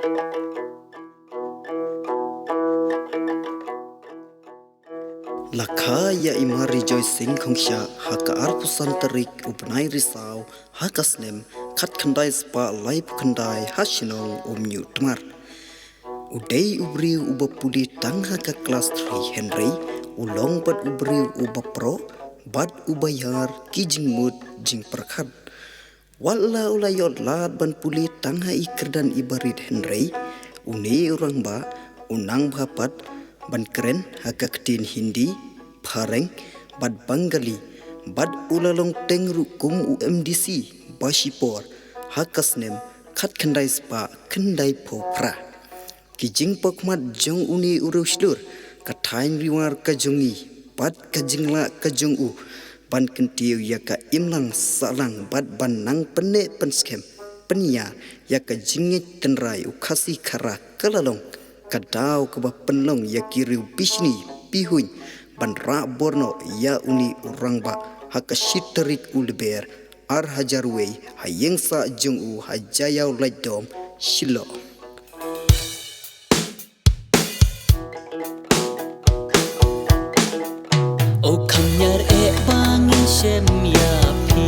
Lakha ya ima rejoicing khongsha haka arpusan tarik ubnai risau hakasnem khat khandai spa live khandai hasinong omnyu tmar udai ubri ubapuli tang haka class 3 Henry ulong bat ubri ubapro bat ubayar kijing mut jing perkhat walla ulayot lat ban puli tang ha ikerdan ibarit Henry uni orang ba unang bhapat ban keren haka ketin Hindi Pareng bad Bengali bad ulalong tengru kum UMDC Bashipor hakasnem khat khandai spa khandai phopra kijing pokmat jong uni uruslur kathain riwar kajongi bad kajingla kajongu ban kentiu yaka imlang salang bad banang pene penskem penia yaka jingit tenrai ukasi khara kalalong kadau ke penlong yakiriu bisni pihuin ban ra borno ya uni orang ba hakashiterik ulber ar hajarwe hayengsa jungu hajayau lajdom shilo o kanyar e bangin shem ya pi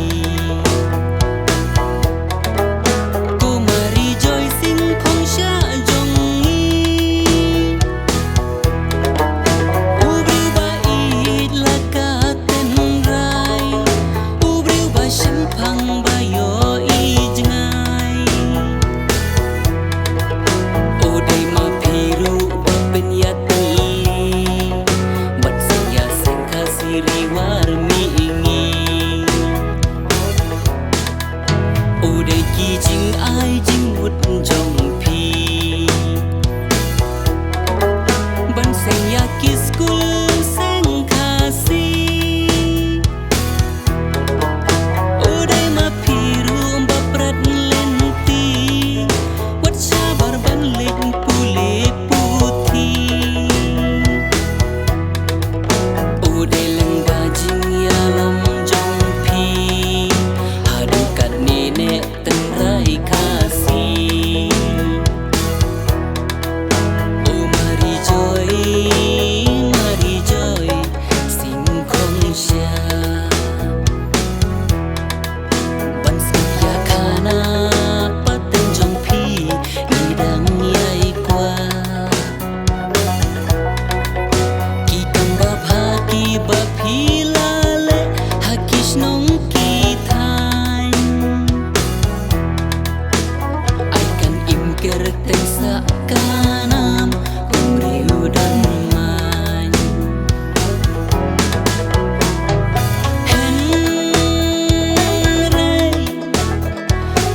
kijing ai jing mut jong pi ban seng ya kiskul seng kasi udai ma piru mbaprat lenti wat sabar ban len pule putih udai lengga jing ya lam jong pi hadukat nenek kanam umriu dan main Henry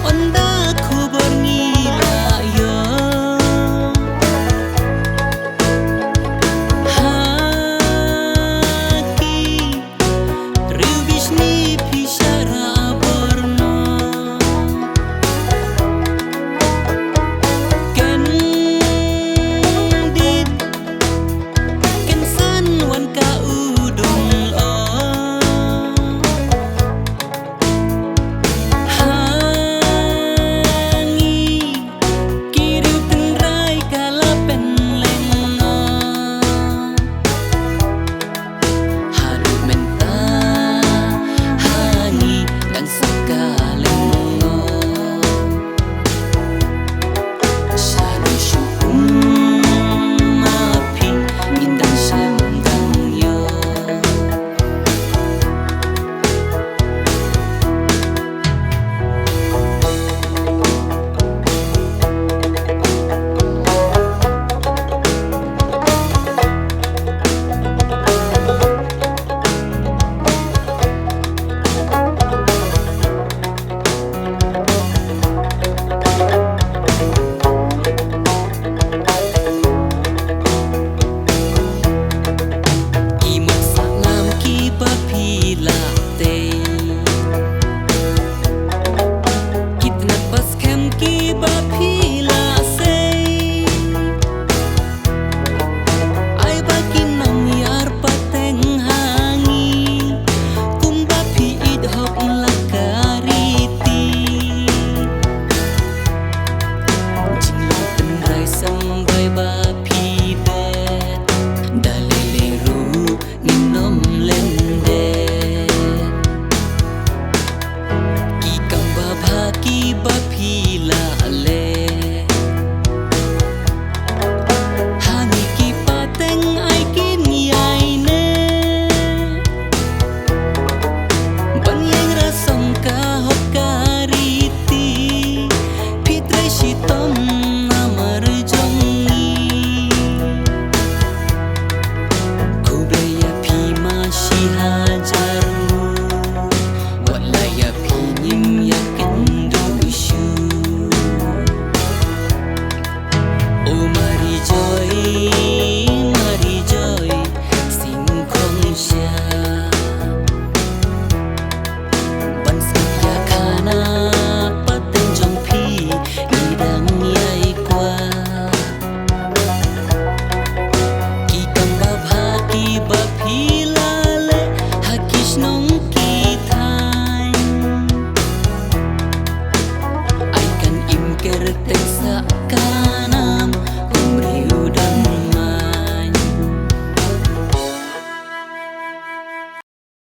onda ku bernila yo haki rubisni pishara borno Kitna pas kem ki bapi